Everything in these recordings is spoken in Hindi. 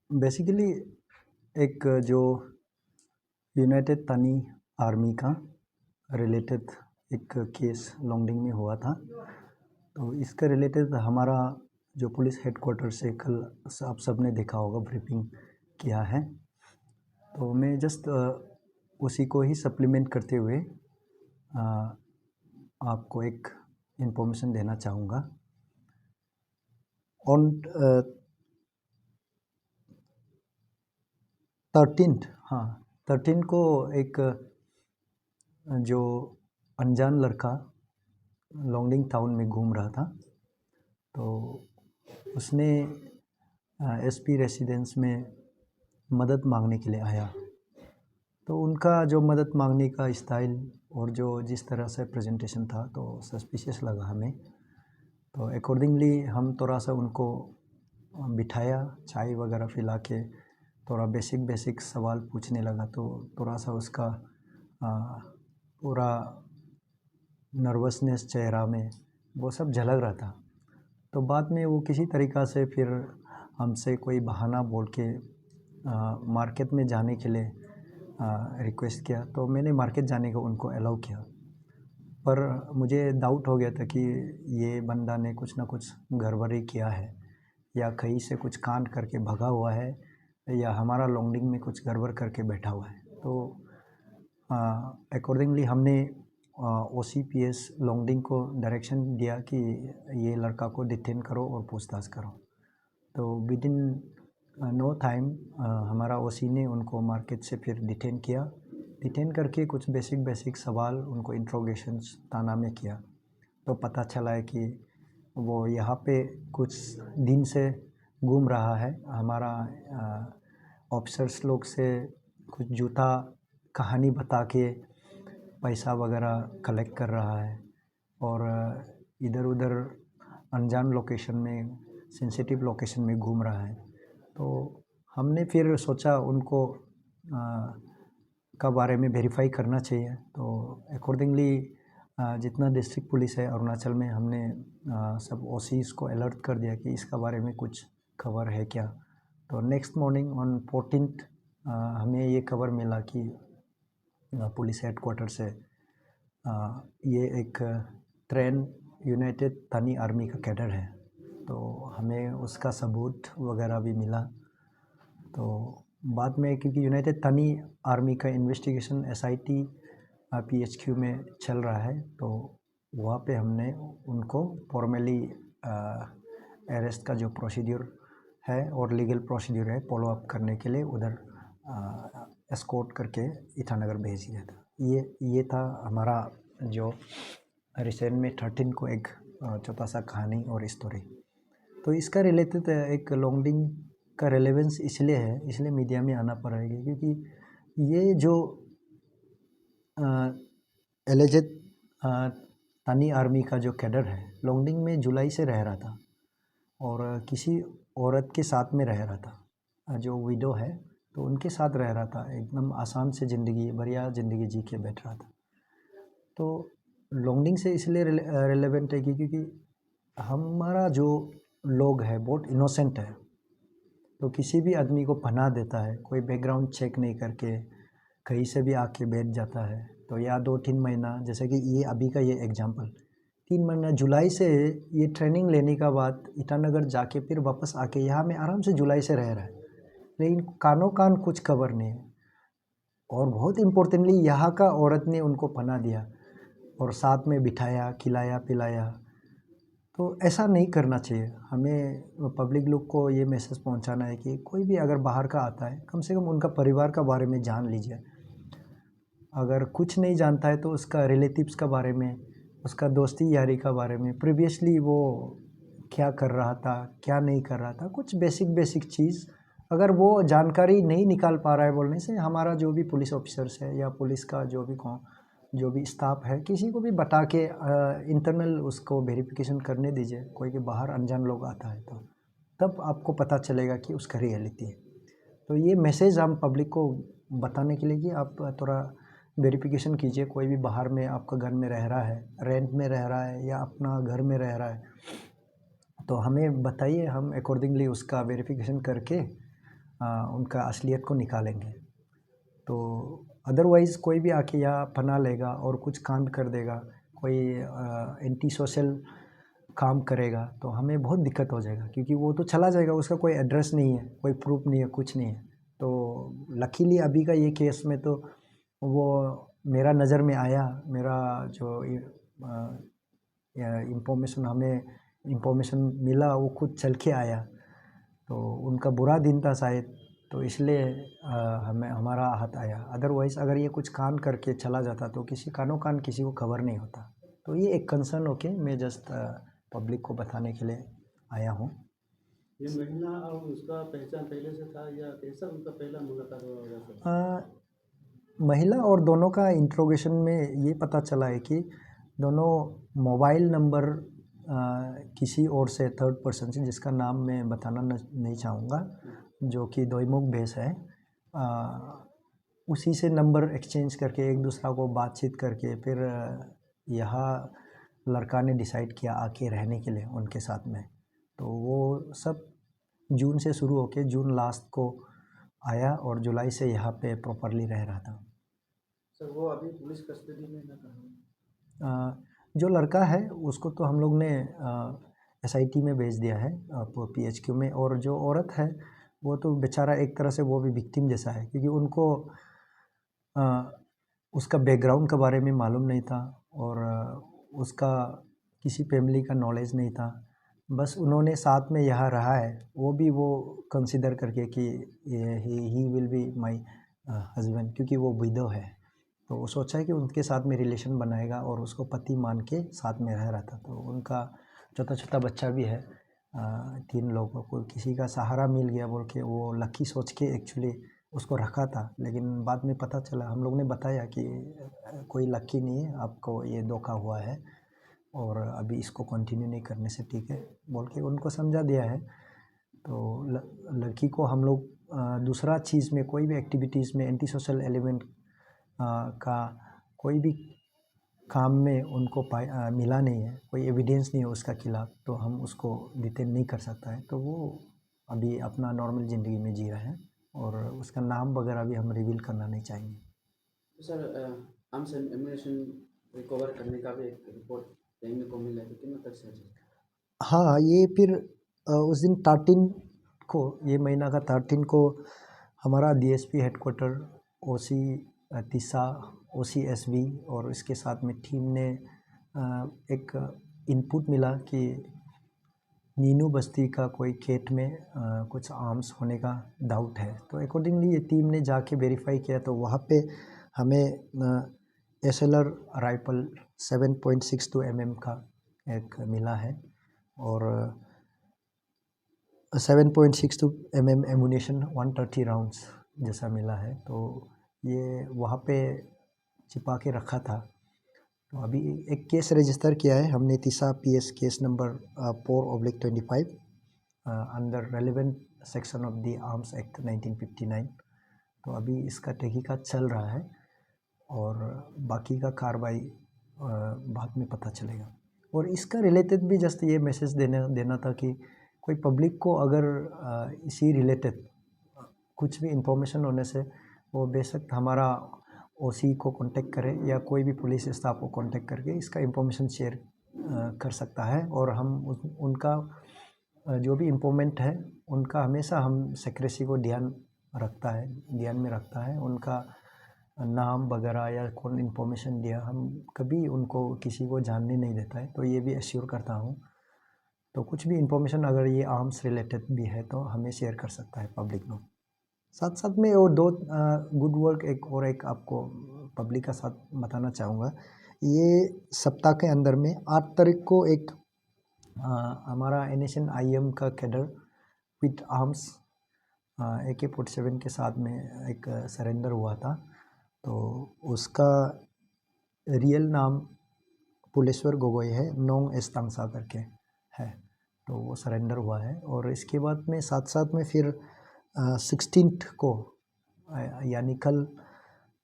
बेसिकली एक जो यूनाइटेड तानी आर्मी का रिलेटेड एक केस लोंगडिंग में हुआ था। तो इसका रिलेटेड हमारा जो पुलिस हेडक्वार्टर से कल आप सब ने देखा होगा ब्रीफिंग किया है। तो मैं जस्ट उसी को ही सप्लीमेंट करते हुए आपको एक इन्फॉर्मेशन देना चाहूँगा। ऑन 13 को एक जो अनजान लड़का लोंगडिंग टाउन में घूम रहा था, तो उसने एसपी रेसिडेंस में मदद मांगने के लिए आया। तो उनका जो मदद मांगने का स्टाइल और जो जिस तरह से प्रेजेंटेशन था तो सस्पिशियस लगा हमें। तो अकॉर्डिंगली हम थोड़ा सा उनको बिठाया, चाय वगैरह पिला के थोड़ा बेसिक सवाल पूछने लगा। तो थोड़ा सा उसका पूरा नर्वसनेस चेहरा में वो सब झलक रहा था। तो बाद में वो किसी तरीक़ा से फिर हमसे कोई बहाना बोल के मार्केट में जाने के लिए रिक्वेस्ट किया। तो मैंने मार्केट जाने को उनको अलाउ किया, पर मुझे डाउट हो गया था कि ये बंदा ने कुछ ना कुछ गड़बड़ी किया है या कहीं से कुछ कांड करके भगा हुआ है या हमारा लोंगडिंग में कुछ गड़बड़ करके बैठा हुआ है। तो अकॉर्डिंगली हमने OCPS लोंगडिंग को डायरेक्शन दिया कि ये लड़का को डिटेन करो और पूछताछ करो। तो विदिन नो टाइम हमारा OC ने उनको मार्केट से फिर डिटेन किया। डिटेन करके कुछ बेसिक सवाल उनको इंट्रोगेशंस थाना में किया। तो पता चला है कि वो यहाँ पे कुछ दिन से घूम रहा है। हमारा ऑफिसर्स लोग से कुछ झूठा कहानी बता के पैसा वगैरह कलेक्ट कर रहा है और इधर उधर अनजान लोकेशन में, सेंसिटिव लोकेशन में घूम रहा है। तो हमने फिर सोचा उनको का बारे में वेरीफाई करना चाहिए। तो अकॉर्डिंगली जितना डिस्ट्रिक्ट पुलिस है अरुणाचल में, हमने सब OCs को अलर्ट कर दिया कि इसका बारे में कुछ खबर है क्या। तो नेक्स्ट मॉर्निंग ऑन 14th हमें ये खबर मिला कि पुलिस हेडक्वार्टर से ये एक ट्रेन यूनाइटेड तानी आर्मी का कैडर है। तो हमें उसका सबूत वगैरह भी मिला। तो बाद में क्योंकि यूनाइटेड तानी आर्मी का इन्वेस्टिगेशन SIT PHQ में चल रहा है, तो वहाँ पे हमने उनको फॉर्मली अरेस्ट का जो प्रोसीड्यूर है और लीगल प्रोसीड्यूर है फॉलो अप करने के लिए उधर एस्कॉर्ट करके ईटानगर भेज दिया था। ये था हमारा जो रिसेंट में 13 को एक छोटा सा कहानी और स्टोरी। तो इसका रिलेटेड एक लोंगडिंग का रेलेवेंस इसलिए है, इसलिए मीडिया में आना पड़ेगा क्योंकि ये जो एलिजेड तानी आर्मी का जो कैडर है लोंगडिंग में जुलाई से रह रहा था और किसी औरत के साथ में रह रहा था जो विडो है, तो उनके साथ रह रहा था। एकदम आसान से ज़िंदगी, बढ़िया ज़िंदगी जी के बैठ रहा था। तो लोंगडिंग से इसलिए रिलेवेंट है क्योंकि हमारा जो लोग है बहुत इनोसेंट है। तो किसी भी आदमी को पनाह देता है, कोई बैकग्राउंड चेक नहीं करके कहीं से भी आके बैठ जाता है। तो या 2-3 महीना, जैसे कि ये अभी का ये एग्जांपल, 3 महीना जुलाई से ये ट्रेनिंग लेने का बाद ईटानगर जाके फिर वापस आके यहाँ में आराम से जुलाई से रह रहा है, लेकिन कानो कान कुछ खबर नहीं है। और बहुत इम्पोर्टेंटली यहाँ का औरत ने उनको पनाह दिया और साथ में बिठाया, खिलाया पिलाया। तो ऐसा नहीं करना चाहिए। हमें पब्लिक लोग को ये मैसेज पहुंचाना है कि कोई भी अगर बाहर का आता है, कम से कम उनका परिवार का बारे में जान लीजिए। अगर कुछ नहीं जानता है तो उसका रिलेटिव्स का बारे में, उसका दोस्ती यारी का बारे में, प्रीवियसली वो क्या कर रहा था, क्या नहीं कर रहा था, कुछ बेसिक चीज़ अगर वो जानकारी नहीं निकाल पा रहा है बोलने से, हमारा जो भी पुलिस ऑफिसर्स है या पुलिस का जो भी स्टाफ है, किसी को भी बता के इंटरनल उसको वेरिफिकेशन करने दीजिए। कोई भी बाहर अनजान लोग आता है तो तब आपको पता चलेगा कि उसका रियलिटी है। तो ये मैसेज हम पब्लिक को बताने के लिए कि आप थोड़ा वेरिफिकेशन कीजिए। कोई भी बाहर में आपका घर में रह रहा है, रेंट में रह रहा है या अपना घर में रह रहा है, तो हमें बताइए, हम अकॉर्डिंगली उसका वेरिफिकेशन करके उनका असलियत को निकालेंगे। तो अदरवाइज़ कोई भी आके यहाँ पनाह लेगा और कुछ कांड कर देगा, कोई एंटी सोशल काम करेगा तो हमें बहुत दिक्कत हो जाएगा, क्योंकि वो तो चला जाएगा, उसका कोई एड्रेस नहीं है, कोई प्रूफ नहीं है, कुछ नहीं है। तो लकीली अभी का ये केस में तो वो मेरा नज़र में आया, मेरा जो इंफॉर्मेशन हमें इंफॉर्मेशन मिला वो खुद चल के आया। तो उनका बुरा दिन था शायद, तो इसलिए हमें हमारा हाथ आया। अदरवाइज़ अगर ये कुछ कांड करके चला जाता तो किसी कानो कान किसी को खबर नहीं होता। तो ये एक कंसर्न होके मैं जस्ट पब्लिक को बताने के लिए आया हूँ। ये महिला और उसका पहचान पहले से था या कैसा उनका पहला मुलाकात हुआ? महिला और दोनों का इंट्रोगेशन में ये पता चला है कि दोनों मोबाइल नंबर किसी और से थर्ड पर्सन से, जिसका नाम मैं बताना नहीं चाहूँगा, जो कि दोईमुख भेस है, उसी से नंबर एक्सचेंज करके एक दूसरा को बातचीत करके फिर यहाँ लड़का ने डिसाइड किया आके रहने के लिए उनके साथ में। तो वो सब जून से शुरू होके जून लास्ट को आया और जुलाई से यहाँ पे प्रॉपरली रह रहा था। सर वो अभी पुलिस कस्टडी में ना कहा? जो लड़का है उसको तो हम लोग ने एसआईटी में भेज दिया है पीएचक्यू में, और जो औरत है वो तो बेचारा एक तरह से वो भी विक्टिम जैसा है, क्योंकि उनको उसका बैकग्राउंड के बारे में मालूम नहीं था और उसका किसी फैमिली का नॉलेज नहीं था। बस उन्होंने साथ में यहाँ रहा है, वो भी वो कंसिडर करके कि he will be my husband, क्योंकि वो विडो है। तो वो सोचा है कि उनके साथ में रिलेशन बनाएगा और उसको पति मान के साथ में रह रहा था। तो उनका छोटा छोटा बच्चा भी है। 3 लोगों को किसी का सहारा मिल गया बोल के वो लकी सोच के एक्चुअली उसको रखा था, लेकिन बाद में पता चला, हम लोग ने बताया कि कोई लकी नहीं है, आपको ये धोखा हुआ है और अभी इसको कंटिन्यू नहीं करने से ठीक है बोल के उनको समझा दिया है। तो लड़की को हम लोग दूसरा चीज़ में कोई भी एक्टिविटीज़ में एंटी सोशल एलिमेंट का कोई भी काम में उनको मिला नहीं है, कोई एविडेंस नहीं है उसका खिलाफ, तो हम उसको डिटेन नहीं कर सकता है। तो वो अभी अपना नॉर्मल ज़िंदगी में जी रहा है और उसका नाम वगैरह भी हम रिवील करना नहीं चाहेंगे। तो सर आर्म्स एम्यूनेशन रिकवर करने का भी एक रिपोर्ट देखने को मिला है, तो कितना तक सच है? हाँ, ये फिर उस दिन 13 को, ये महीना का 13 को हमारा डीएसपी हेडक्वार्टर, ओसी तीसा, ओसी एसवी और इसके साथ में टीम ने एक इनपुट मिला कि नीनू बस्ती का कोई खेत में कुछ आर्म्स होने का डाउट है। तो अकॉर्डिंगली ये टीम ने जाके वेरीफाई किया, तो वहाँ पे हमें एसएलआर राइफल 7.62 mm का एक मिला है और 7.62 mm एमुनेशन 130 राउंड्स जैसा मिला है। तो ये वहाँ पे छिपा के रखा था। तो अभी एक केस रजिस्टर किया है हमने, Tisa PS case number 4/25 under relevant section of the Arms Act 1959। तो अभी इसका तहकीकात चल रहा है और बाकी का कार्रवाई बाद में पता चलेगा। और इसका रिलेटेड भी जस्ट ये मैसेज देना था कि कोई पब्लिक को अगर इसी रिलेटेड कुछ भी इंफॉर्मेशन होने से वो बेशक हमारा ओसी को कांटेक्ट करे या कोई भी पुलिस स्टाफ को कांटेक्ट करके इसका इंफॉर्मेशन शेयर कर सकता है। और हम उनका जो भी इन्फॉर्मेंट है उनका हमेशा हम सेक्रेसी को ध्यान में रखता है। उनका नाम वगैरह या कौन इन्फॉर्मेशन दिया, हम कभी उनको किसी को जानने नहीं देता है। तो ये भी एश्योर करता हूँ। तो कुछ भी इन्फॉर्मेशन अगर ये आर्म्स रिलेटेड भी है तो हमें शेयर कर सकता है पब्लिक लोग। साथ साथ में और 2 गुड वर्क एक आपको पब्लिक का साथ बताना चाहूँगा। ये सप्ताह के अंदर में 8 तारीख को एक हमारा NSN-IM का कैडर विथ आर्म्स AK-47 के साथ में एक सरेंडर हुआ था। तो उसका रियल नाम पुलेश्वर गोगोई है, नोंग एस्तांगसा करके है। तो वो सरेंडर हुआ है और इसके बाद में साथ साथ में फिर 16th को यानी कल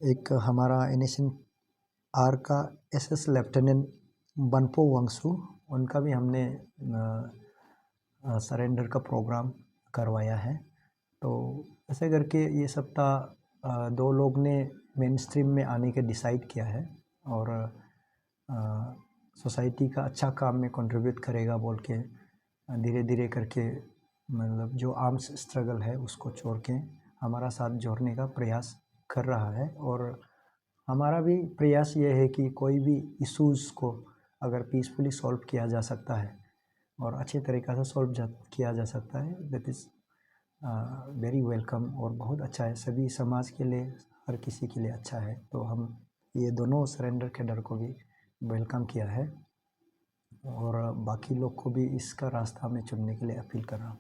एक हमारा NSN-R का SS लेफ्टिनेंट बनपो वांगसू, उनका भी हमने सरेंडर का प्रोग्राम करवाया है। तो ऐसे करके ये सप्ताह 2 लोग ने मेन स्ट्रीम में आने के डिसाइड किया है और सोसाइटी का अच्छा काम में कंट्रीब्यूट करेगा बोल के धीरे धीरे करके मतलब जो आर्म्स स्ट्रगल है उसको छोड़ के हमारा साथ जोड़ने का प्रयास कर रहा है। और हमारा भी प्रयास ये है कि कोई भी इश्यूज़ को अगर पीसफुली सॉल्व किया जा सकता है और अच्छे तरीक़े से सॉल्व किया जा सकता है, दैट इज़ वेरी वेलकम और बहुत अच्छा है, सभी समाज के लिए हर किसी के लिए अच्छा है। तो हम ये दोनों सरेंडर कैडर को भी वेलकम किया है और बाकी लोग को भी इसका रास्ता में चुनने के लिए अपील कर रहा हूँ।